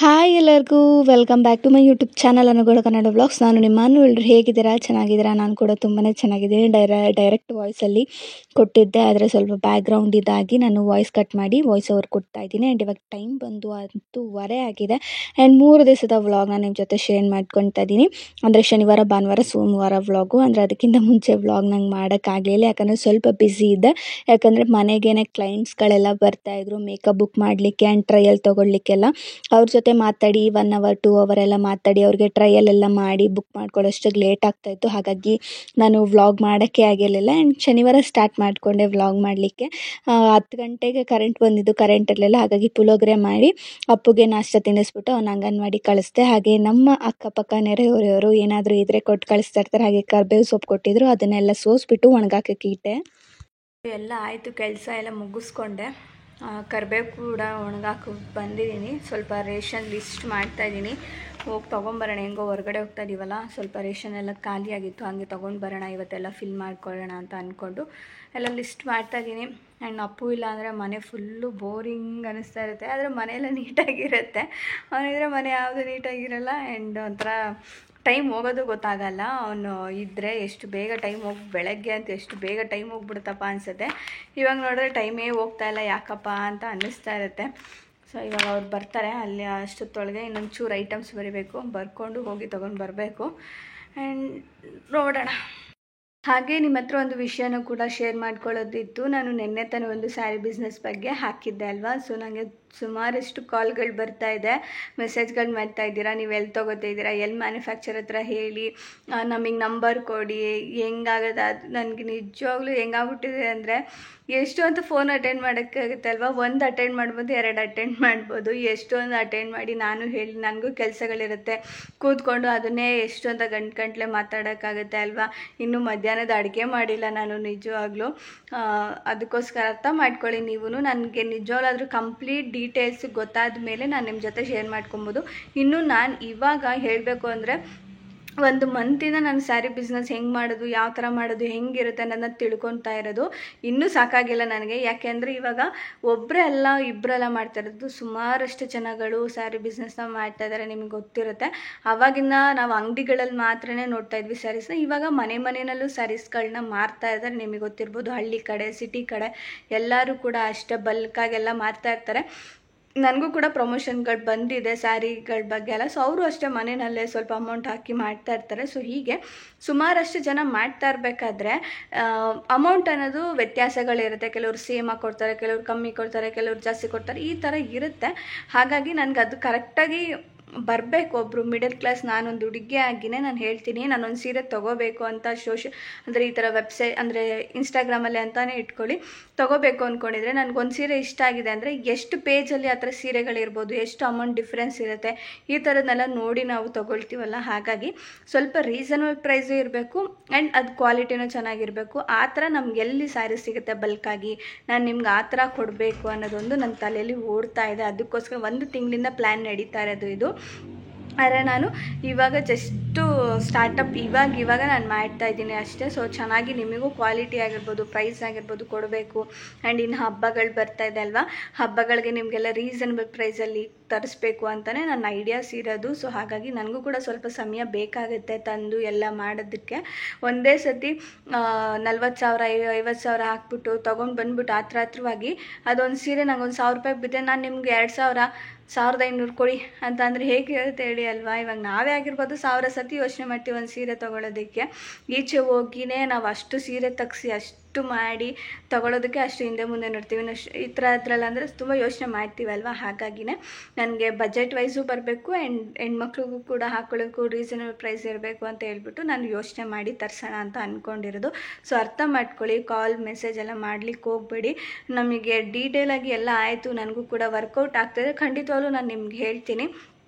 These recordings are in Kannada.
ಹಾಯ್ ಎಲ್ಲರಿಗೂ welcome back to my YouTube channel Anuguna Kannada vlogs. ನಾನು ನಿಮ್ಮ ಎಲ್ರು ಹೇಗಿದ್ದೀರಾ? ಚೆನ್ನಾಗಿದ್ದೀರಾ? ನಾನು ಕೂಡ ತುಂಬಾ ಚೆನ್ನಾಗಿದ್ದೀನಿ. ಡೈರೆಕ್ಟ್ ವಾಯ್ಸಲ್ಲಿ ಕೊಟ್ಟಿದ್ದೆ, ಆದರೆ ಸ್ವಲ್ಪ ಬ್ಯಾಕ್ಗ್ರೌಂಡ್ ಇದಾಗಿ ನಾನು ವಾಯ್ಸ್ ಕಟ್ ಮಾಡಿ ವಾಯ್ಸ್ ಓವರ್ ಕೊಡ್ತಾ ಇದ್ದೀನಿ. ಆ್ಯಂಡ್ ಇವಾಗ ಟೈಮ್ ಬಂದು 10:15 ಆಗಿದೆ. ಆ್ಯಂಡ್ 3 ದಿವಸದ ವ್ಲಾಗ್ನ ನಿಮ್ಮ ಜೊತೆ ಶೇರ್ ಮಾಡ್ಕೊತಾ ಇದ್ದೀನಿ. ಅಂದರೆ ಶನಿವಾರ, ಭಾನುವಾರ, ಸೋಮವಾರ ವ್ಲಾಗು. ಅಂದರೆ ಅದಕ್ಕಿಂತ ಮುಂಚೆ ವ್ಲಾಗ್ ನಂಗೆ ಮಾಡೋಕ್ಕಾಗಲಿಲ್ಲ, ಯಾಕಂದರೆ ಸ್ವಲ್ಪ ಬ್ಯುಸಿ ಇದ್ದೆ. ಯಾಕಂದರೆ ಮನೆಗೇನೆ ಕ್ಲೈಂಟ್ಸ್ಗಳೆಲ್ಲ ಬರ್ತಾಯಿದ್ರು ಮೇಕಪ್ ಬುಕ್ ಮಾಡಲಿಕ್ಕೆ ಆ್ಯಂಡ್ ಟ್ರಯಲ್ ತೊಗೊಳ್ಲಿಕ್ಕೆಲ್ಲ. ಅವ್ರ ಜೊತೆ ಮಾತಾಡಿ 1 ಅವರ್ 2 ಅವರ್ ಎಲ್ಲ ಮಾತಾಡಿ ಅವ್ರಿಗೆ ಟ್ರಯಲ್ ಎಲ್ಲ ಮಾಡಿ ಬುಕ್ ಮಾಡ್ಕೊಳ್ಳೋಷ್ಟಿಗೆ ಲೇಟ್ ಆಗ್ತಾಯಿತ್ತು. ಹಾಗಾಗಿ ನಾನು ವ್ಲಾಗ್ ಮಾಡೋಕ್ಕೆ ಆಗಿರಲಿಲ್ಲ. ಆ್ಯಂಡ್ ಶನಿವಾರ ಸ್ಟಾರ್ಟ್ ಮಾಡಿಕೊಂಡೆ ವ್ಲಾಗ್ ಮಾಡಲಿಕ್ಕೆ. 10 ಗಂಟೆಗೆ ಕರೆಂಟ್ ಬಂದಿದ್ದು, ಕರೆಂಟ್ ಇರಲಿಲ್ಲ. ಹಾಗಾಗಿ ಪುಳಿಯೋಗರೆ ಮಾಡಿ ಅಪ್ಪುಗೆ ನಾಷ್ಟ ತಿನ್ನಿಸ್ಬಿಟ್ಟು ಅವ್ನ ಅಂಗನವಾಡಿ ಕಳಿಸ್ದೆ. ಹಾಗೆ ನಮ್ಮ ಅಕ್ಕಪಕ್ಕ ನೆರೆಹೊರೆಯವರು ಏನಾದರೂ ಇದ್ದರೆ ಕೊಟ್ಟು ಕಳಿಸ್ತಾ ಇರ್ತಾರೆ. ಹಾಗೆ ಕರ್ಬೇವು ಸೊಪ್ಪು ಕೊಟ್ಟಿದ್ರು, ಅದನ್ನೆಲ್ಲ ಸೋಸ್ಬಿಟ್ಟು ಒಣಗಾಕಕ್ಕೆ ಇಟ್ಟೆ. ಎಲ್ಲ ಆಯಿತು, ಕೆಲಸ ಎಲ್ಲ ಮುಗಿಸ್ಕೊಂಡೆ. ಕರಿಬೇವು ಕೂಡ ಒಣಗಾಕಿ ಬಂದಿದ್ದೀನಿ. ಸ್ವಲ್ಪ ರೇಷನ್ ಲಿಸ್ಟ್ ಮಾಡ್ತಾಯಿದ್ದೀನಿ, ಹೋಗಿ ತೊಗೊಂಬರೋಣ. ಹೆಂಗೋ ಹೊರಗಡೆ ಹೋಗ್ತಾ ಇದ್ದೀವಲ್ಲ, ಸ್ವಲ್ಪ ರೇಷನ್ ಎಲ್ಲ ಖಾಲಿಯಾಗಿತ್ತು, ಹಾಗೆ ತೊಗೊಂಡು ಬರೋಣ, ಇವತ್ತೆಲ್ಲ ಫಿಲ್ ಮಾಡ್ಕೊಳ್ಳೋಣ ಅಂತ ಅಂದ್ಕೊಂಡು ಎಲ್ಲ ಲಿಸ್ಟ್ ಮಾಡ್ತಾಯಿದ್ದೀನಿ. ಆ್ಯಂಡ್ ಅಪ್ಪು ಇಲ್ಲ ಅಂದರೆ ಮನೆ ಫುಲ್ಲು ಬೋರಿಂಗ್ ಅನ್ನಿಸ್ತಾ ಇರುತ್ತೆ. ಆದರೆ ಮನೆಯೆಲ್ಲ ನೀಟಾಗಿರುತ್ತೆ, ಅವನಿದ್ರೆ ಮನೆ ಯಾವುದು ನೀಟಾಗಿರಲ್ಲ. ಆ್ಯಂಡ್ ಒಂಥರ ಟೈಮ್ ಹೋಗೋದು ಗೊತ್ತಾಗಲ್ಲ. ಅವನು ಇದ್ದರೆ ಎಷ್ಟು ಬೇಗ ಟೈಮ್ ಬೆಳಗ್ಗೆ ಅಂತ ಎಷ್ಟು ಬೇಗ ಟೈಮ್ ಹೋಗ್ಬಿಡುತ್ತಪ್ಪ ಅನಿಸುತ್ತೆ. ಇವಾಗ ನೋಡಿದ್ರೆ ಟೈಮೇ ಹೋಗ್ತಾಯಿಲ್ಲ, ಯಾಕಪ್ಪ ಅಂತ ಅನ್ನಿಸ್ತಾ ಇರುತ್ತೆ. ಸೊ ಇವಾಗ ಅವ್ರು ಬರ್ತಾರೆ, ಅಲ್ಲಿ ಅಷ್ಟೊತ್ತೊಳಗೆ ಇನ್ನೊಂದು ಚೂರು ಐಟಮ್ಸ್ ಬರೀಬೇಕು, ಬರ್ಕೊಂಡು ಹೋಗಿ ತೊಗೊಂಡು ಬರಬೇಕು. ಆ್ಯಂಡ್ ನೋಡೋಣ. ಹಾಗೆ ನಿಮ್ಮ ಹತ್ರ ಒಂದು ವಿಷಯನೂ ಕೂಡ ಶೇರ್ ಮಾಡ್ಕೊಳ್ಳೋದಿತ್ತು. ನಾನು ನಿನ್ನೆ ತಾನೇ ಒಂದು ಸ್ಯಾರಿ ಬಿಸ್ನೆಸ್ ಬಗ್ಗೆ ಹಾಕಿದ್ದೆ ಅಲ್ವಾ. ಸೊ ನನಗೆ ಸುಮಾರಷ್ಟು ಕಾಲ್ಗಳು ಬರ್ತಾ ಇದೆ, ಮೆಸೇಜ್ಗಳು ಮಾಡ್ತಾ ಇದ್ದೀರಾ, ನೀವು ಎಲ್ಲಿ ತೊಗೋತಿದ್ದೀರಾ, ಎಲ್ಲಿ ಮ್ಯಾನುಫ್ಯಾಕ್ಚರ್ ಹತ್ರ ಹೇಳಿ, ನಮಗೆ ನಂಬರ್ ಕೊಡಿ, ಹೆಂಗಾಗೋದು. ಅದು ನನಗೆ ನಿಜವಾಗ್ಲೂ ಹೆಂಗಾಗ್ಬಿಟ್ಟಿದೆ ಅಂದರೆ, ಎಷ್ಟು ಅಂತ ಫೋನ್ ಅಟೆಂಡ್ ಮಾಡೋಕ್ಕಾಗುತ್ತೆ ಅಲ್ವಾ. 1 ಅಟೆಂಡ್ ಮಾಡ್ಬೋದು, 2 ಅಟೆಂಡ್ ಮಾಡ್ಬೋದು. ಎಷ್ಟೊಂದು ಅಟೆಂಡ್ ಮಾಡಿ ನಾನು ಹೇಳಿ, ನನಗೂ ಕೆಲಸಗಳಿರುತ್ತೆ, ಕೂತ್ಕೊಂಡು ಅದನ್ನೇ ಎಷ್ಟೊಂದು ಗಂಟೆ ಮಾತಾಡೋಕ್ಕಾಗುತ್ತೆ ಅಲ್ವಾ. ಇನ್ನು ಮಧ್ಯಾಹ್ನದ ಅಡುಗೆ ಮಾಡಿಲ್ಲ ನಾನು ನಿಜವಾಗ್ಲೂ. ಅದಕ್ಕೋಸ್ಕರ ಅರ್ಥ ಮಾಡ್ಕೊಳ್ಳಿ ನೀವು. ನನಗೆ ನಿಜವಾಗ್ಲಾದ್ರೂ ಕಂಪ್ಲೀಟ್ ಡೀಟೇಲ್ಸ್ ಗೊತ್ತಾದ ಮೇಲೆ ನಾನು ನಿಮ್ಮ ಜೊತೆ ಶೇರ್ ಮಾಡ್ಕೊಬೋದು. ಇನ್ನು ನಾನು ಇವಾಗ ಹೇಳಬೇಕು ಅಂದರೆ, 1 ಮಂತಿಂದ ನಾನು ಸ್ಯಾರಿ ಬಿಸ್ನೆಸ್ ಹೆಂಗೆ ಮಾಡೋದು, ಯಾವ ಥರ ಮಾಡೋದು, ಹೆಂಗಿರುತ್ತೆ ಅನ್ನೋದನ್ನ ತಿಳ್ಕೊತಾ ಇರೋದು. ಇನ್ನೂ ಸಾಕಾಗಿಲ್ಲ ನನಗೆ. ಯಾಕೆಂದರೆ ಇವಾಗ ಒಬ್ಬರೇ ಅಲ್ಲ, ಇಬ್ಬರೆಲ್ಲ ಮಾಡ್ತಾ ಇರೋದು. ಸುಮಾರಷ್ಟು ಜನಗಳು ಸ್ಯಾರಿ ಬಿಸ್ನೆಸ್ನ ಮಾಡ್ತಾ ಇದ್ದಾರೆ, ನಿಮಗೆ ಗೊತ್ತಿರುತ್ತೆ. ಆವಾಗಿನ ನಾವು ಅಂಗಡಿಗಳಲ್ಲಿ ಮಾತ್ರನೇ ನೋಡ್ತಾ ಇದ್ವಿ ಸ್ಯಾರೀಸ್ನ. ಇವಾಗ ಮನೆಯಲ್ಲೂ ಸ್ಯಾರೀಸ್ಗಳನ್ನ ಮಾರ್ತಾ ಇದ್ದಾರೆ, ನಿಮಗೆ ಗೊತ್ತಿರ್ಬೋದು. ಹಳ್ಳಿ ಕಡೆ, ಸಿಟಿ ಕಡೆ ಎಲ್ಲರೂ ಕೂಡ ಅಷ್ಟೇ ಬಲ್ಕಾಗೆಲ್ಲ ಮಾರ್ತಾ ಇರ್ತಾರೆ. ನನಗೂ ಕೂಡ ಪ್ರಮೋಷನ್ಗಳು ಬಂದಿದೆ ಸ್ಯಾರಿಗಳ ಬಗ್ಗೆ ಎಲ್ಲ. ಸೊ ಅವರು ಅಷ್ಟೇ ಮನೆಯಲ್ಲೇ ಸ್ವಲ್ಪ ಅಮೌಂಟ್ ಹಾಕಿ ಮಾಡ್ತಾ ಇರ್ತಾರೆ. ಸೊ ಹೀಗೆ ಸುಮಾರಷ್ಟು ಜನ ಮಾಡ್ತಾ ಇರಬೇಕಾದ್ರೆ ಅಮೌಂಟ್ ಅನ್ನೋದು ವ್ಯತ್ಯಾಸಗಳಿರುತ್ತೆ. ಕೆಲವರು ಸೇಮಾಗಿ ಕೊಡ್ತಾರೆ, ಕೆಲವರು ಕಮ್ಮಿ ಕೊಡ್ತಾರೆ, ಕೆಲವರು ಜಾಸ್ತಿ ಕೊಡ್ತಾರೆ, ಈ ಥರ ಇರುತ್ತೆ. ಹಾಗಾಗಿ ನನಗೆ ಅದು ಕರೆಕ್ಟಾಗಿ ಬರಬೇಕು. ಒಬ್ಬರು ಮಿಡಲ್ ಕ್ಲಾಸ್ ನಾನೊಂದು ಹುಡುಗಿ ಆಗಿನೇ ನಾನು ಹೇಳ್ತೀನಿ, ನಾನೊಂದು ಸೀರೆ ತೊಗೋಬೇಕು ಅಂತ ಅಂದರೆ ಈ ಥರ ವೆಬ್ಸೈಟ್ ಅಂದರೆ ಇನ್ಸ್ಟಾಗ್ರಾಮಲ್ಲಿ ಅಂತಲೇ ಇಟ್ಕೊಳ್ಳಿ, ತೊಗೋಬೇಕು ಅಂದ್ಕೊಂಡಿದ್ರೆ ನನಗೊಂದು ಸೀರೆ ಇಷ್ಟ ಆಗಿದೆ ಅಂದರೆ ಎಷ್ಟು ಪೇಜಲ್ಲಿ ಆ ಥರ ಸೀರೆಗಳಿರ್ಬೋದು, ಎಷ್ಟು ಅಮೌಂಟ್ ಡಿಫ್ರೆನ್ಸ್ ಇರುತ್ತೆ, ಈ ಥರದ್ದನ್ನೆಲ್ಲ ನೋಡಿ ನಾವು ತೊಗೊಳ್ತೀವಲ್ಲ. ಹಾಗಾಗಿ ಸ್ವಲ್ಪ ರೀಸನಬಲ್ ಪ್ರೈಸು ಇರಬೇಕು ಆ್ಯಂಡ್ ಅದು ಕ್ವಾಲಿಟಿನೂ ಚೆನ್ನಾಗಿರಬೇಕು. ಆ ಥರ ನಮ್ಗೆ ಎಲ್ಲಿ ಸ್ಯಾರಿ ಸಿಗುತ್ತೆ ಬಲ್ಕಾಗಿ, ನಾನು ನಿಮ್ಗೆ ಆ ಥರ ಕೊಡಬೇಕು ಅನ್ನೋದೊಂದು ನನ್ನ ತಲೆಯಲ್ಲಿ ಓಡ್ತಾ ಇದೆ. ಅದಕ್ಕೋಸ್ಕರ 1 ತಿಂಗಳಿಂದ ಪ್ಲ್ಯಾನ್ ನಡೀತಾ ಇರೋದು ಇದು. ಆದರೆ ನಾನು ಇವಾಗ ಜಸ್ಟು ಸ್ಟಾರ್ಟಪ್ ಇವಾಗ ನಾನು ಮಾಡ್ತಾಯಿದ್ದೀನಿ ಅಷ್ಟೇ. ಸೊ ಚೆನ್ನಾಗಿ ನಿಮಗೂ ಕ್ವಾಲಿಟಿ ಆಗಿರ್ಬೋದು, ಪ್ರೈಸ್ ಆಗಿರ್ಬೋದು ಕೊಡಬೇಕು. ಆ್ಯಂಡ್ ಇನ್ನು ಹಬ್ಬಗಳು ಬರ್ತಾಯಿದೆ ಅಲ್ವಾ, ಹಬ್ಬಗಳಿಗೆ ನಿಮಗೆಲ್ಲ ರೀಸನಬಲ್ ಪ್ರೈಸಲ್ಲಿ ತರಿಸ್ಬೇಕು ಅಂತಲೇ ನನ್ನ ಐಡಿಯಾಸ್ ಇರೋದು. ಸೊ ಹಾಗಾಗಿ ನನಗೂ ಕೂಡ ಸ್ವಲ್ಪ ಸಮಯ ಬೇಕಾಗುತ್ತೆ ತಂದು ಎಲ್ಲ ಮಾಡೋದಕ್ಕೆ. ಒಂದೇ ಸತಿ 40,000 50,000 ಹಾಕ್ಬಿಟ್ಟು ತೊಗೊಂಡು ಬಂದುಬಿಟ್ಟು ಹತ್ರವಾಗಿ ಅದೊಂದು ಸೀರೆ ನಂಗೆ 1,000 ರೂಪಾಯಿ ಬಿದ್ದರೆ ನಾನು ನಿಮ್ಗೆ 2,000 1,500 ಕೊಡಿ ಅಂತ ಅಂದರೆ ಹೇಗಿರುತ್ತೆ ಹೇಳಿ ಅಲ್ವಾ. ಇವಾಗ ನಾವೇ ಆಗಿರ್ಬೋದು 1000 ಸತಿ ಯೋಚನೆ ಮಾಡ್ತೀವಿ ಒಂದು ಸೀರೆ ತೊಗೊಳೋದಕ್ಕೆ. ಈಚೆ ಹೋಗಿನೇ ನಾವು ಅಷ್ಟು ಸೀರೆ ತೆಗ್ಸಿ ಅಷ್ಟು ಮಾಡಿ ತೊಗೊಳೋದಕ್ಕೆ ಅಷ್ಟು ಹಿಂದೆ ಮುಂದೆ ನೋಡ್ತೀವಿ. ಈ ಥರದ್ರಲ್ಲಿ ಅಂದರೆ ತುಂಬ ಯೋಚನೆ ಮಾಡ್ತೀವಲ್ವ. ಹಾಗಾಗಿನೇ ನನಗೆ ಬಜೆಟ್ ವೈಸು ಬರಬೇಕು ಆ್ಯಂಡ್ ಹೆಣ್ಮಕ್ಳಿಗೂ ಕೂಡ ಹಾಕೊಳ್ಳೋಕ್ಕೂ ರೀಸನಬಲ್ ಪ್ರೈಸ್ ಇರಬೇಕು ಅಂತ ಹೇಳ್ಬಿಟ್ಟು ನಾನು ಯೋಚನೆ ಮಾಡಿ ತರಿಸೋಣ ಅಂತ ಅಂದ್ಕೊಂಡಿರೋದು. ಸೊ ಅರ್ಥ ಮಾಡ್ಕೊಳ್ಳಿ, ಕಾಲ್ ಮೆಸೇಜ್ ಎಲ್ಲ ಮಾಡ್ಲಿಕ್ಕೆ ಹೋಗಬೇಡಿ. ನಮಗೆ ಡೀಟೇಲಾಗಿ ಎಲ್ಲ ಆಯಿತು, ನನಗೂ ಕೂಡ ವರ್ಕೌಟ್ ಆಗ್ತಾಯಿದೆ, ಖಂಡಿತವಾಗ್ಲೂ ನಾನು ನಿಮ್ಗೆ ಹೇಳ್ತೀನಿ,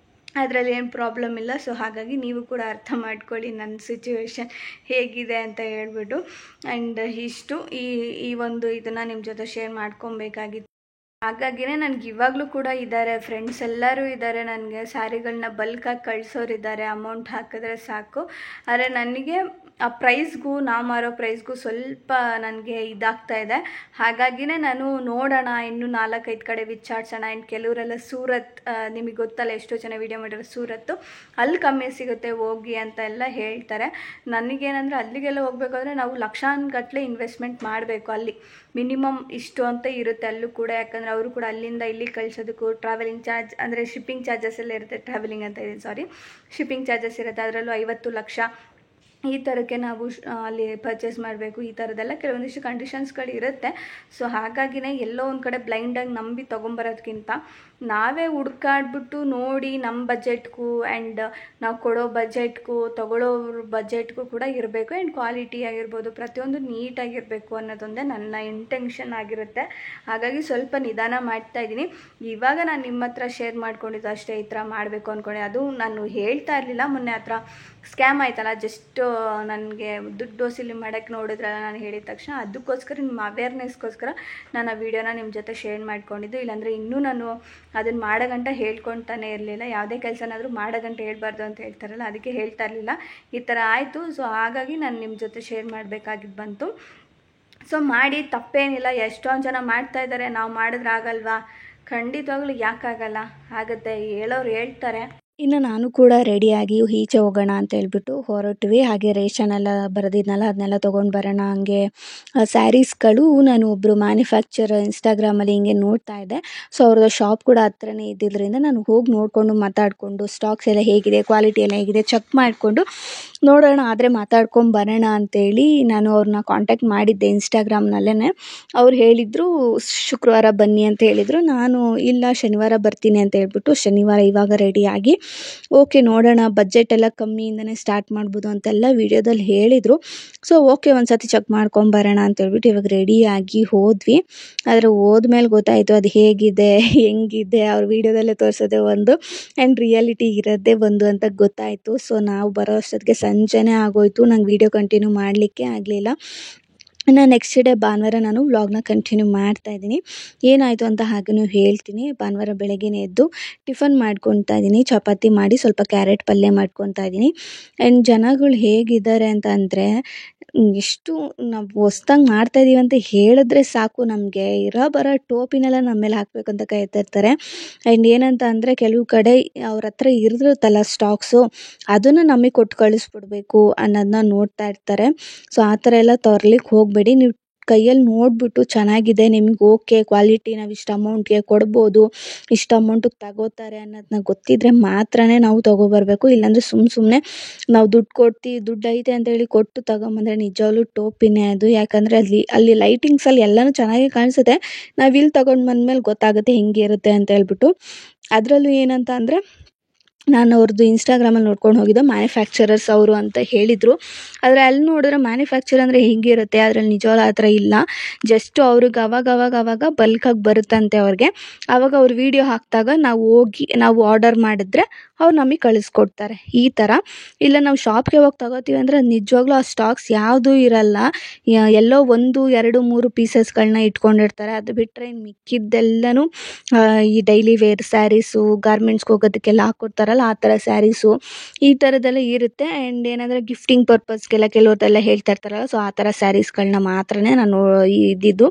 ಅದರಲ್ಲಿ ಏನು ಪ್ರಾಬ್ಲಮ್ ಇಲ್ಲ. ಸೊ ಹಾಗಾಗಿ ನೀವು ಕೂಡ ಅರ್ಥ ಮಾಡ್ಕೊಳ್ಳಿ ನನ್ನ ಸಿಚುವೇಶನ್ ಹೇಗಿದೆ ಅಂತ ಹೇಳ್ಬಿಟ್ಟು. ಆ್ಯಂಡ್ ಇಷ್ಟು ಈ ಒಂದು ಇದನ್ನು ನಿಮ್ಮ ಜೊತೆ ಶೇರ್ ಮಾಡ್ಕೊಬೇಕಾಗಿತ್ತು. ಹಾಗಾಗಿನೇ ನನಗೆ ಇವಾಗಲೂ ಕೂಡ ಇದ್ದಾರೆ, ಫ್ರೆಂಡ್ಸ್ ಎಲ್ಲರೂ ಇದ್ದಾರೆ, ನನಗೆ ಸ್ಯಾರಿಗಳನ್ನ ಬಲ್ಕಾಗಿ ಕಳಿಸೋರಿದ್ದಾರೆ, ಅಮೌಂಟ್ ಹಾಕಿದ್ರೆ ಸಾಕು. ಆದರೆ ನನಗೆ ಆ ಪ್ರೈಸ್ಗೂ ನಾವು ಮಾರೋ ಪ್ರೈಸ್ಗೂ ಸ್ವಲ್ಪ ನನಗೆ ಇದಾಗ್ತಾ ಇದೆ. ಹಾಗಾಗಿನೇ ನಾನು ನೋಡೋಣ, ಇನ್ನೂ 4-5 ಕಡೆ ವಿಚಾರಿಸೋಣ. ಆ್ಯಂಡ್ ಕೆಲವರೆಲ್ಲ ಸೂರತ್, ನಿಮಗೆ ಗೊತ್ತಲ್ಲ ಎಷ್ಟೋ ಜನ ವೀಡಿಯೋ ಮಾಡಿರೋ ಸೂರತ್ತು, ಅಲ್ಲಿ ಕಮ್ಮಿ ಸಿಗುತ್ತೆ ಹೋಗಿ ಅಂತ ಎಲ್ಲ ಹೇಳ್ತಾರೆ. ನನಗೇನಂದರೆ ಅಲ್ಲಿಗೆಲ್ಲ ಹೋಗ್ಬೇಕಾದ್ರೆ ನಾವು ಲಕ್ಷಾನುಗಟ್ಟಲೆ ಇನ್ವೆಸ್ಟ್ಮೆಂಟ್ ಮಾಡಬೇಕು. ಅಲ್ಲಿ ಮಿನಿಮಮ್ ಇಷ್ಟು ಅಂತ ಇರುತ್ತೆ ಅಲ್ಲೂ ಕೂಡ. ಯಾಕಂದರೆ ಅವರು ಕೂಡ ಅಲ್ಲಿಂದ ಇಲ್ಲಿಗೆ ಕಳಿಸೋದಕ್ಕೂ ಟ್ರಾವೆಲಿಂಗ್ ಚಾರ್ಜ್, ಅಂದರೆ ಶಿಪ್ಪಿಂಗ್ ಚಾರ್ಜಸ್ ಎಲ್ಲ ಇರುತ್ತೆ. ಟ್ರಾವೆಲಿಂಗ್ ಅಂತ ಇದೆ, ಸಾರಿ, ಶಿಪ್ಪಿಂಗ್ ಚಾರ್ಜಸ್ ಇರುತ್ತೆ. ಅದರಲ್ಲೂ 50 ಲಕ್ಷ ಈ ಥರಕ್ಕೆ ನಾವು ಅಲ್ಲಿ ಪರ್ಚೇಸ್ ಮಾಡಬೇಕು. ಈ ಥರದ್ದೆಲ್ಲ ಕೆಲವೊಂದಿಷ್ಟು ಕಂಡೀಷನ್ಸ್ಗಳು ಇರುತ್ತೆ. ಸೊ ಹಾಗಾಗಿನೇ ಎಲ್ಲೋ ಒಂದು ಕಡೆ ಬ್ಲೈಂಡಾಗಿ ನಂಬಿ ತೊಗೊಂಬರೋದಕ್ಕಿಂತ ನಾವೇ ಹುಡ್ಕಾಡ್ಬಿಟ್ಟು ನೋಡಿ ನಮ್ಮ ಬಜೆಟ್ಗೂ ಆ್ಯಂಡ್ ನಾವು ಕೊಡೋ ಬಜೆಟ್ಗೂ ತೊಗೊಳ್ಳೋರ ಬಜೆಟ್ಗೂ ಕೂಡ ಇರಬೇಕು. ಆ್ಯಂಡ್ ಕ್ವಾಲಿಟಿ ಆಗಿರ್ಬೋದು, ಪ್ರತಿಯೊಂದು ನೀಟಾಗಿರಬೇಕು ಅನ್ನೋದೊಂದೇ ನನ್ನ ಇಂಟೆನ್ಷನ್ ಆಗಿರುತ್ತೆ. ಹಾಗಾಗಿ ಸ್ವಲ್ಪ ನಿಧಾನ ಮಾಡ್ತಾಯಿದ್ದೀನಿ. ಇವಾಗ ನಾನು ನಿಮ್ಮ ಹತ್ರ ಶೇರ್ ಮಾಡ್ಕೊಂಡಿದ್ದು ಅಷ್ಟೇ, ಈ ಥರ ಮಾಡಬೇಕು ಅಂದ್ಕೊಂಡೆ. ಅದು ನಾನು ಹೇಳ್ತಾ ಇರಲಿಲ್ಲ, ಮೊನ್ನೆ ಹತ್ರ ಸ್ಕ್ಯಾಮ್ ಆಯ್ತಲ್ಲ, ಜಸ್ಟ್ ನನಗೆ ದುಡ್ಡು ವಸೂಲಿ ಮಾಡೋಕ್ಕೆ ನೋಡಿದ್ರಲ್ಲ ನಾನು ಹೇಳಿದ ತಕ್ಷಣ, ಅದಕ್ಕೋಸ್ಕರ ನಿಮ್ಮ ಅವೇರ್ನೆಸ್ಗೋಸ್ಕರ ನಾನು ಆ ವಿಡಿಯೋನ ನಿಮ್ಮ ಜೊತೆ ಶೇರ್ ಮಾಡ್ಕೊಂಡಿದ್ದು. ಇಲ್ಲಾಂದರೆ ಇನ್ನೂ ನಾನು ಅದನ್ನು ಮಾಡೋ ಗಂಟ ಹೇಳ್ಕೊತಾನೆ ಇರಲಿಲ್ಲ. ಯಾವುದೇ ಕೆಲಸನಾದರೂ ಮಾಡೋ ಗಂಟ ಹೇಳ್ಬಾರ್ದು ಅಂತ ಹೇಳ್ತಾರಲ್ಲ, ಅದಕ್ಕೆ ಹೇಳ್ತಾ ಇರಲಿಲ್ಲ. ಈ ಥರ ಆಯಿತು. ಸೊ ಹಾಗಾಗಿ ನಾನು ನಿಮ್ಮ ಜೊತೆ ಶೇರ್ ಮಾಡಬೇಕಾಗಿದ್ದು ಬಂತು. ಸೊ ಮಾಡಿ, ತಪ್ಪೇನಿಲ್ಲ. ಎಷ್ಟೊಂದು ಜನ ಮಾಡ್ತಾಯಿದ್ದಾರೆ, ನಾವು ಮಾಡಿದ್ರೆ ಆಗಲ್ವಾ? ಖಂಡಿತವಾಗ್ಲೂ ಯಾಕಾಗಲ್ಲ, ಆಗುತ್ತೆ. ಹೇಳೋರು ಹೇಳ್ತಾರೆ. ಇನ್ನು ನಾನು ಕೂಡ ರೆಡಿಯಾಗಿ ಈಚೆ ಹೋಗೋಣ ಅಂತ ಹೇಳ್ಬಿಟ್ಟು ಹೊರಟ್ವಿ. ಹಾಗೆ ರೇಷನ್ ಎಲ್ಲ ಬರೆದಿದ್ನಲ್ಲ, ಅದನ್ನೆಲ್ಲ ತೊಗೊಂಡು ಬರೋಣ. ಹಂಗೆ ಸ್ಯಾರೀಸ್ಗಳು ನಾನು ಒಬ್ಬರು ಮ್ಯಾನುಫ್ಯಾಕ್ಚರ್ ಇನ್ಸ್ಟಾಗ್ರಾಮಲ್ಲಿ ಹಿಂಗೆ ನೋಡ್ತಾ ಇದ್ದೆ. ಸೊ ಅವ್ರದ್ದು ಶಾಪ್ ಕೂಡ ಹತ್ರನೇ ಇದ್ದಿದ್ದರಿಂದ ನಾನು ಹೋಗಿ ನೋಡಿಕೊಂಡು ಮಾತಾಡಿಕೊಂಡು ಸ್ಟಾಕ್ಸ್ ಎಲ್ಲ ಹೇಗಿದೆ, ಕ್ವಾಲಿಟಿ ಎಲ್ಲ ಹೇಗಿದೆ ಚೆಕ್ ಮಾಡಿಕೊಂಡು ನೋಡೋಣ, ಆದರೆ ಮಾತಾಡ್ಕೊಂಡು ಬರೋಣ ಅಂತೇಳಿ ನಾನು ಅವ್ರನ್ನ ಕಾಂಟ್ಯಾಕ್ಟ್ ಮಾಡಿದ್ದೆ ಇನ್ಸ್ಟಾಗ್ರಾಮ್ನಲ್ಲೇ. ಅವ್ರು ಹೇಳಿದರು ಶುಕ್ರವಾರ ಬನ್ನಿ ಅಂತ ಹೇಳಿದರು. ನಾನು ಇಲ್ಲ ಶನಿವಾರ ಬರ್ತೀನಿ ಅಂತ ಹೇಳ್ಬಿಟ್ಟು ಶನಿವಾರ ಇವಾಗ ರೆಡಿಯಾಗಿ ಓಕೆ ನೋಡೋಣ, ಬಜೆಟ್ ಎಲ್ಲ ಕಮ್ಮಿಯಿಂದನೇ ಸ್ಟಾರ್ಟ್ ಮಾಡ್ಬೋದು ಅಂತೆಲ್ಲ ವೀಡಿಯೋದಲ್ಲಿ ಹೇಳಿದರು. ಸೊ ಓಕೆ ಒಂದು ಸತಿ ಚೆಕ್ ಮಾಡ್ಕೊಂಬರೋಣ ಅಂತ ಹೇಳ್ಬಿಟ್ಟು ಇವಾಗ ರೆಡಿಯಾಗಿ ಹೋದ್ವಿ. ಆದರೆ ಹೋದ್ಮೇಲೆ ಗೊತ್ತಾಯಿತು ಅದು ಹೇಗಿದೆ ಹೆಂಗಿದೆ, ಅವ್ರ ವೀಡಿಯೋದಲ್ಲೇ ತೋರಿಸೋದೇ ಒಂದು ಆ್ಯಂಡ್ ರಿಯಾಲಿಟಿ ಇರೋದೇ ಒಂದು ಅಂತ ಗೊತ್ತಾಯಿತು. ಸೊ ನಾವು ಬರೋ ಅಷ್ಟೊತ್ತಿಗೆ ಸಂಜೆನೇ ಆಗೋಯಿತು. ನಂಗೆ ವೀಡಿಯೋ ಕಂಟಿನ್ಯೂ ಮಾಡಲಿಕ್ಕೆ ಆಗಲಿಲ್ಲ. ಇನ್ನು ನೆಕ್ಸ್ಟ್ ಡೇ ಭಾನುವಾರ ನಾನು ವ್ಲಾಗ್ನ ಕಂಟಿನ್ಯೂ ಮಾಡ್ತಾಯಿದ್ದೀನಿ. ಏನಾಯಿತು ಅಂತ ಹಾಗೆ ಹೇಳ್ತೀನಿ. ಭಾನುವಾರ ಬೆಳಗ್ಗೆನೇ ಎದ್ದು ಟಿಫನ್ ಮಾಡ್ಕೊತಾ ಇದ್ದೀನಿ. ಚಪಾತಿ ಮಾಡಿ ಸ್ವಲ್ಪ ಕ್ಯಾರೆಟ್ ಪಲ್ಯ ಮಾಡ್ಕೊತಾ ಇದ್ದೀನಿ. ಆ್ಯಂಡ್ ಜನಗಳು ಹೇಗಿದ್ದಾರೆ ಅಂತ ಅಂದರೆ, ಎಷ್ಟು ನಾವು ಹೊಸ್ದಾಗಿ ಮಾಡ್ತಾಯಿದ್ದೀವಿ ಅಂತ ಹೇಳಿದ್ರೆ ಸಾಕು, ನಮಗೆ ಬರೋ ಟೋಪಿನೆಲ್ಲ ನಮ್ಮ ಮೇಲೆ ಹಾಕಬೇಕಂತ ಕಾಯ್ತಾ ಇರ್ತಾರೆ. ಆ್ಯಂಡ್ ಏನಂತ ಅಂದರೆ, ಕೆಲವು ಕಡೆ ಅವ್ರ ಹತ್ರ ಇರುತ್ತಲ್ಲ ಸ್ಟಾಕ್ಸು, ಅದನ್ನು ನಮಗೆ ಕೊಟ್ಟು ಕಳಿಸ್ಬಿಡ್ಬೇಕು ಅನ್ನೋದನ್ನ ನೋಡ್ತಾ ಇರ್ತಾರೆ. ಸೊ ಆ ಥರ ಎಲ್ಲ ತರ್ಲಿಕ್ಕೆ ಹೋಗಬೇಡಿ. ನೀವು ಕೈಯಲ್ಲಿ ನೋಡಿಬಿಟ್ಟು ಚೆನ್ನಾಗಿದೆ, ನಿಮಗೆ ಓಕೆ ಕ್ವಾಲಿಟಿ, ನಾವು ಇಷ್ಟು ಅಮೌಂಟ್ಗೆ ಕೊಡ್ಬೋದು, ಇಷ್ಟು ಅಮೌಂಟಿಗೆ ತಗೋತಾರೆ ಅನ್ನೋದನ್ನ ಗೊತ್ತಿದ್ದರೆ ಮಾತ್ರನೇ ನಾವು ತೊಗೊಬರ್ಬೇಕು. ಇಲ್ಲಾಂದರೆ ಸುಮ್ಮನೆ ನಾವು ದುಡ್ಡು ಐತೆ ಅಂತೇಳಿ ಕೊಟ್ಟು ತಗೊಂಬಂದರೆ ನಿಜವಾಗ್ಲೂ ಟೋಪಿನೇ ಅದು. ಯಾಕಂದರೆ ಅಲ್ಲಿ ಲೈಟಿಂಗ್ಸಲ್ಲಿ ಎಲ್ಲನೂ ಚೆನ್ನಾಗಿ ಕಾಣಿಸುತ್ತೆ. ನಾವು ಇಲ್ಲಿ ತೊಗೊಂಡು ಬಂದಮೇಲೆ ಗೊತ್ತಾಗುತ್ತೆ ಹೆಂಗಿರುತ್ತೆ ಅಂತ ಹೇಳ್ಬಿಟ್ಟು. ಅದರಲ್ಲೂ ಏನಂತ ಅಂದರೆ, ನಾನು ಅವ್ರದ್ದು ಇನ್ಸ್ಟಾಗ್ರಾಮಲ್ಲಿ ನೋಡ್ಕೊಂಡು ಹೋಗಿದ್ದೆ. ಮ್ಯಾನುಫ್ಯಾಕ್ಚರರ್ಸ್ ಅವರು ಅಂತ ಹೇಳಿದರು. ಆದರೆ ಅಲ್ಲಿ ನೋಡಿದ್ರೆ ಮ್ಯಾನುಫ್ಯಾಕ್ಚರ್ ಅಂದರೆ ಹಿಂಗಿರುತ್ತೆ, ಅದರಲ್ಲಿ ನಿಜವಾಗ್ಲೂ ಆ ಥರ ಇಲ್ಲ. ಜಸ್ಟ್ ಅವ್ರಿಗೆ ಅವಾಗ ಬಲ್ಕಾಗಿ ಬರುತ್ತಂತೆ ಅವ್ರಿಗೆ. ಆವಾಗ ಅವ್ರು ವೀಡಿಯೋ ಹಾಕಿದಾಗ ನಾವು ಆರ್ಡರ್ ಮಾಡಿದ್ರೆ ಅವ್ರು ನಮಗೆ ಕಳಿಸ್ಕೊಡ್ತಾರೆ. ಈ ಥರ ಇಲ್ಲ ನಾವು ಶಾಪ್ಗೆ ಹೋಗಿ ತಗೋತೀವಿ ಅಂದರೆ ನಿಜವಾಗ್ಲೂ ಆ ಸ್ಟಾಕ್ಸ್ ಯಾವುದೂ ಇರಲ್ಲ. ಎಲ್ಲೋ 1, 2, 3 ಪೀಸಸ್ಗಳನ್ನ ಇಟ್ಕೊಂಡಿರ್ತಾರೆ. ಅದು ಬಿಟ್ಟರೆ ಇನ್ನು ಮಿಕ್ಕಿದ್ದೆಲ್ಲನೂ ಈ ಡೈಲಿ ವೇರ್ ಸ್ಯಾರೀಸು, ಗಾರ್ಮೆಂಟ್ಸ್ಗೆ ಹೋಗೋದಕ್ಕೆಲ್ಲ ಹಾಕ್ಕೊಡ್ತಾರಲ್ಲ ಆ ಥರ ಸ್ಯಾರೀಸು, ಈ ಥರದ್ದೆಲ್ಲ ಇರುತ್ತೆ. ಆ್ಯಂಡ್ ಏನಂದರೆ ಗಿಫ್ಟಿಂಗ್ ಪರ್ಪಸ್ಗೆಲ್ಲ ಕೆಲವ್ರದ್ದೆಲ್ಲ ಹೇಳ್ತಾ ಇರ್ತಾರಲ್ಲ, ಸೊ ಆ ಥರ ಸ್ಯಾರೀಸ್ಗಳನ್ನ ಮಾತ್ರನೇ ನಾನು ಇದ್ದಿದ್ದು.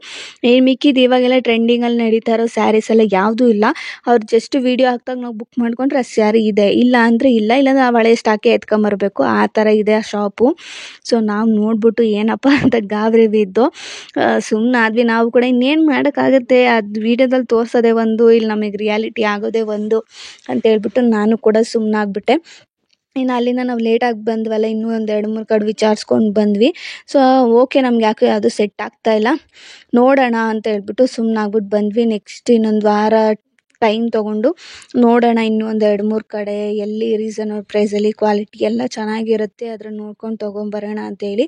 ಮಿಕ್ಕಿದ್ದು ಇವಾಗೆಲ್ಲ ಟ್ರೆಂಡಿಂಗಲ್ಲಿ ನಡೀತಾ ಇರೋ ಸ್ಯಾರೀಸ್ ಎಲ್ಲ ಯಾವುದೂ ಇಲ್ಲ. ಅವ್ರು ಜಸ್ಟ್ ವೀಡಿಯೋ ಹಾಕ್ದಾಗ ನಾವು ಬುಕ್ ಮಾಡ್ಕೊಂಡ್ರೆ ಆ ಸ್ಯಾರಿ ಇದೆ, ಇಲ್ಲ ಅಂದರೆ ಇಲ್ಲಾಂದರೆ ಆ ಹಳೆ ಸ್ಟಾಕೆ ಎತ್ಕೊಂಬರ್ಬೇಕು, ಆ ಥರ ಇದೆ ಆ ಶಾಪು. ಸೊ ನಾವು ನೋಡ್ಬಿಟ್ಟು ಏನಪ್ಪ ಅಂತ ಗಾಬರಿ ಬಿದ್ದು ಸುಮ್ಮನಾದ್ವಿ. ನಾವು ಕೂಡ ಇನ್ನೇನು ಮಾಡೋಕ್ಕಾಗುತ್ತೆ, ಅದು ವೀಡಿಯೋದಲ್ಲಿ ತೋರಿಸೋದೇ ಒಂದು, ಇಲ್ಲಿ ನಮಗೆ ರಿಯಾಲಿಟಿ ಆಗೋದೇ ಒಂದು ಅಂತ ಹೇಳ್ಬಿಟ್ಟು ನಾನು ಕೂಡ ಸುಮ್ಮನಾಗ್ಬಿಟ್ಟೆ. ಇನ್ನು ಅಲ್ಲಿಂದ ನಾವು ಲೇಟಾಗಿ ಬಂದ್ವಲ್ಲ, ಇನ್ನೂ ಒಂದು 2-3 ಕಡೆ ವಿಚಾರಿಸ್ಕೊಂಡು ಬಂದ್ವಿ. ಸೊ ಓಕೆ ನಮ್ಗೆ ಯಾಕೆ ಅದು ಸೆಟ್ ಆಗ್ತಾಯಿಲ್ಲ, ನೋಡೋಣ ಅಂತ ಹೇಳ್ಬಿಟ್ಟು ಸುಮ್ಮನಾಗ್ಬಿಟ್ಟು ಬಂದ್ವಿ. ನೆಕ್ಸ್ಟ್ ಇನ್ನೊಂದು ವಾರ ಟೈಮ್ ತೊಗೊಂಡು ನೋಡೋಣ, ಇನ್ನೂ ಒಂದು 2-3 ಕಡೆ ಎಲ್ಲಿ ರೀಸನಬಲ್ ಪ್ರೈಸಲ್ಲಿ ಕ್ವಾಲಿಟಿ ಎಲ್ಲ ಚೆನ್ನಾಗಿರುತ್ತೆ ಅದನ್ನು ನೋಡ್ಕೊಂಡು ತೊಗೊಂಬರೋಣ ಅಂತೇಳಿ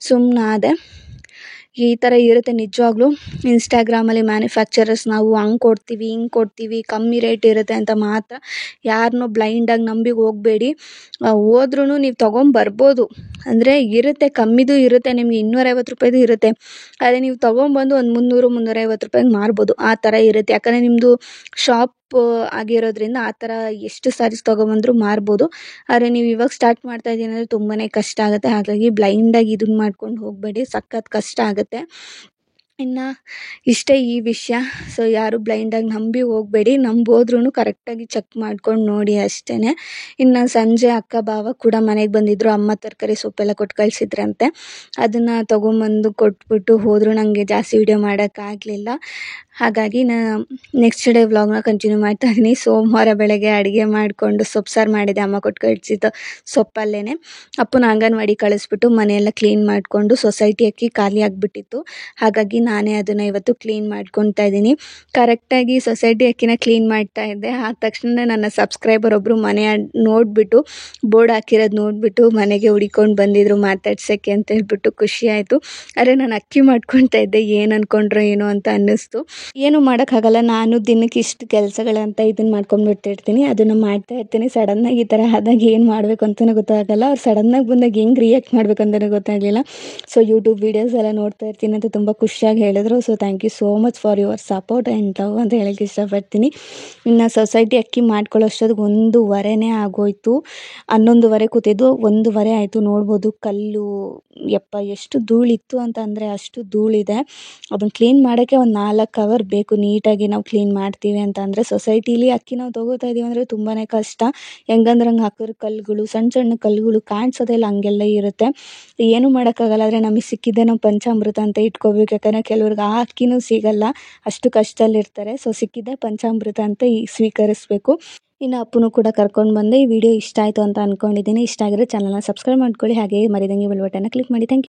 ಸುಮ್ಮನಾದೆ. ಈ ಥರ ಇರುತ್ತೆ ನಿಜವಾಗ್ಲೂ ಇನ್ಸ್ಟಾಗ್ರಾಮಲ್ಲಿ ಮ್ಯಾನುಫ್ಯಾಕ್ಚರರ್ಸ್ ನಾವು ಹಂಗೆ ಕೊಡ್ತೀವಿ ಹಿಂಗೆ ಕೊಡ್ತೀವಿ ಕಮ್ಮಿ ರೇಟ್ ಇರುತ್ತೆ ಅಂತ ಮಾತ್ರ ಯಾರನ್ನೂ ಬ್ಲೈಂಡಾಗಿ ನಂಬಿ ಹೋಗಬೇಡಿ. ಹೋದ್ರೂ ನೀವು ತೊಗೊಂಬರ್ಬೋದು, ಅಂದರೆ ಇರುತ್ತೆ ಕಮ್ಮಿದು ಇರುತ್ತೆ, ನಿಮಗೆ 250 ರೂಪಾಯಿದು ಇರುತ್ತೆ. ಅದೇ ನೀವು ತೊಗೊಂಬಂದು ಒಂದು 300-350 ರೂಪಾಯಿಗೆ ಮಾರ್ಬೋದು, ಆ ಥರ ಇರುತ್ತೆ. ಯಾಕಂದರೆ ನಿಮ್ಮದು ಶಾಪ್ ಆಗಿರೋದ್ರಿಂದ ಆ ಥರ ಎಷ್ಟು ಸ್ಯಾರೀಸ್ ತೊಗೊಬಂದರೂ ಮಾರ್ಬೋದು. ಆದರೆ ನೀವು ಇವಾಗ ಸ್ಟಾರ್ಟ್ ಮಾಡ್ತಾ ಇದ್ದೀನಿ ಅಂದರೆ ತುಂಬಾ ಕಷ್ಟ ಆಗುತ್ತೆ. ಹಾಗಾಗಿ ಬ್ಲೈಂಡಾಗಿ ಇದನ್ನ ಮಾಡ್ಕೊಂಡು ಹೋಗಬೇಡಿ, ಸಖತ್ ಕಷ್ಟ ಆಗುತ್ತೆ. ಇನ್ನು ಇಷ್ಟೇ ಈ ವಿಷಯ. ಸೊ ಯಾರು ಬ್ಲೈಂಡಾಗಿ ನಂಬಿ ಹೋಗಬೇಡಿ, ನಂಬೋದ್ರೂ ಕರೆಕ್ಟಾಗಿ ಚೆಕ್ ಮಾಡ್ಕೊಂಡು ನೋಡಿ ಅಷ್ಟೇ. ಇನ್ನು ಸಂಜೆ ಅಕ್ಕ ಭಾವ ಕೂಡ ಮನೆಗೆ ಬಂದಿದ್ದರು. ಅಮ್ಮ ತರಕಾರಿ ಸೊಪ್ಪೆಲ್ಲ ಕೊಟ್ಟು ಕಳಿಸಿದ್ರಂತೆ. ಅದನ್ನು ತೊಗೊಂಬಂದು ಕೊಟ್ಬಿಟ್ಟು ಹೋದರು. ನನಗೆ ಜಾಸ್ತಿ ವೀಡಿಯೋ ಮಾಡೋಕ್ಕಾಗಲಿಲ್ಲ. ಹಾಗಾಗಿ ನೆಕ್ಸ್ಟ್ ಡೇ ವ್ಲಾಗ್ನ ಕಂಟಿನ್ಯೂ ಮಾಡ್ತಾ ಇದ್ದೀನಿ. ಸೋಮವಾರ ಬೆಳಗ್ಗೆ ಅಡುಗೆ ಮಾಡಿಕೊಂಡು ಸೊಪ್ಪು ಸಾರು ಮಾಡಿದೆ, ಅಮ್ಮ ಕೊಟ್ಟು ಕಳಿಸಿದ್ದು ಸೊಪ್ಪಲ್ಲೇ. ಅಪ್ಪನ ಅಂಗನವಾಡಿ ಕಳಿಸ್ಬಿಟ್ಟು ಮನೆಯೆಲ್ಲ ಕ್ಲೀನ್ ಮಾಡಿಕೊಂಡು, ಸೊಸೈಟಿ ಅಕ್ಕಿ ಖಾಲಿ ಆಗಿಬಿಟ್ಟಿತ್ತು. ಹಾಗಾಗಿ ನಾನೇ ಅದನ್ನು ಇವತ್ತು ಕ್ಲೀನ್ ಮಾಡ್ಕೊತಾ ಇದ್ದೀನಿ. ಕರೆಕ್ಟಾಗಿ ಸೊಸೈಟಿ ಅಕ್ಕಿನ ಕ್ಲೀನ್ ಮಾಡ್ತಾ ಇದ್ದೆ. ಆದ ತಕ್ಷಣ ನನ್ನ ಸಬ್ಸ್ಕ್ರೈಬರ್ ಒಬ್ಬರು ಮನೆ ನೋಡಿಬಿಟ್ಟು, ಬೋರ್ಡ್ ಹಾಕಿರೋದು ನೋಡಿಬಿಟ್ಟು ಮನೆಗೆ ಹುಡಿಕೊಂಡು ಬಂದಿದ್ರು ಮಾತಾಡ್ಸೋಕ್ಕೆ ಅಂತ ಹೇಳ್ಬಿಟ್ಟು ಖುಷಿ ಆಯಿತು. ಆದರೆ ನಾನು ಅಕ್ಕಿ ಮಾಡ್ಕೊತಾ ಇದ್ದೆ, ಏನು ಅಂದ್ಕೊಂಡ್ರೋ ಏನೋ ಅಂತ ಅನ್ನಿಸ್ತು. ಏನು ಮಾಡೋಕ್ಕಾಗಲ್ಲ, ನಾನು ದಿನಕ್ಕೆ ಇಷ್ಟು ಕೆಲಸಗಳಂತ ಇದನ್ನು ಮಾಡ್ಕೊಂಡ್ಬಿಟ್ಟಿರ್ತೀನಿ, ಅದನ್ನು ಮಾಡ್ತಾ ಇರ್ತೀನಿ. ಸಡನ್ನಾಗಿ ಈ ಥರ ಆದಾಗ ಏನು ಮಾಡಬೇಕು ಅಂತಲೇ ಗೊತ್ತಾಗಲ್ಲ. ಅವ್ರು ಸಡನ್ನಾಗಿ ಬಂದಾಗ ಹೆಂಗೆ ರಿಯಾಕ್ಟ್ ಮಾಡಬೇಕಂತಲೇ ಗೊತ್ತಾಗಲಿಲ್ಲ. ಸೊ ಯೂಟ್ಯೂಬ್ ವೀಡಿಯೋಸ್ ಎಲ್ಲ ನೋಡ್ತಾ ಇರ್ತೀನಿ ಅಂತ ತುಂಬ ಖುಷಿಯಾಗಿ ಹೇಳಿದ್ರು. So thank you so much for your support and love ಅಂತ ಹೇಳೋಕ್ಕೆ ಇಷ್ಟಪಡ್ತೀನಿ. ಇನ್ನು ಸೊಸೈಟಿ ಅಕ್ಕಿ ಮಾಡ್ಕೊಳ್ಳೋ ಅಷ್ಟೊತ್ತಿಗೆ 1:15 ಆಗೋಯ್ತು. 11:15 ಕೂತಿದ್ದು, 1:15 ಆಯಿತು. ನೋಡ್ಬೋದು ಕಲ್ಲು, ಯಪ್ಪ ಎಷ್ಟು ಧೂಳಿತ್ತು ಅಂತ ಅಂದರೆ ಅಷ್ಟು ಧೂಳಿದೆ. ಅದನ್ನು ಕ್ಲೀನ್ ಮಾಡೋಕ್ಕೆ ಒಂದು 4 ಅವರ್ ಬೇಕು. ನೀಟಾಗಿ ನಾವು ಕ್ಲೀನ್ ಮಾಡ್ತೀವಿ ಅಂತ ಅಂದರೆ ಸೊಸೈಟೀಲಿ ಅಕ್ಕಿ ನಾವು ತೊಗೋತಾ ಇದ್ದೀವಿ ಅಂದರೆ ತುಂಬಾ ಕಷ್ಟ. ಹೆಂಗಂದ್ರೆ ಹಂಗೆ ಹಾಕಿರೋ ಕಲ್ಲುಗಳು, ಸಣ್ಣ ಸಣ್ಣ ಕಲ್ಲುಗಳು ಕಾಣಿಸೋದಿಲ್ಲ, ಹಂಗೆಲ್ಲ ಇರುತ್ತೆ. ಏನೂ ಮಾಡೋಕ್ಕಾಗಲ್ಲ. ಆದರೆ ನಮಗೆ ಸಿಕ್ಕಿದ್ದೆ ನಾವು ಪಂಚಾಮೃತ ಅಂತ ಇಟ್ಕೋಬೇಕು. ಯಾಕಂದರೆ ಕೆಲವ್ರಿಗೆ ಆ ಅಕ್ಕಿನೂ ಸಿಗಲ್ಲ, ಅಷ್ಟು ಕಷ್ಟದಲ್ಲಿರ್ತಾರೆ. ಸೊ ಸಿಕ್ಕಿದ್ದೆ ಪಂಚಾಮೃತ ಅಂತ ಸ್ವೀಕರಿಸಬೇಕು. ಇನ್ನು ಅಪ್ಪನೂ ಕೂಡ ಕರ್ಕೊಂಡು ಬಂದೆ. ಈ ವಿಡಿಯೋ ಇಷ್ಟ ಆಯಿತು ಅಂತ ಅಂದ್ಕೊಂಡಿದ್ದೀನಿ. ಇಷ್ಟ ಆಗಿರೋ ಚಾನಲ್ನ ಸಬ್ಸ್ಕ್ರೈಬ್ ಮಾಡ್ಕೊಳ್ಳಿ, ಹಾಗೆ ಮರಿದಂಗೆ ಬೆಲ್ ಬಟನ್ನ ಕ್ಲಿಕ್ ಮಾಡಿ. Thank you.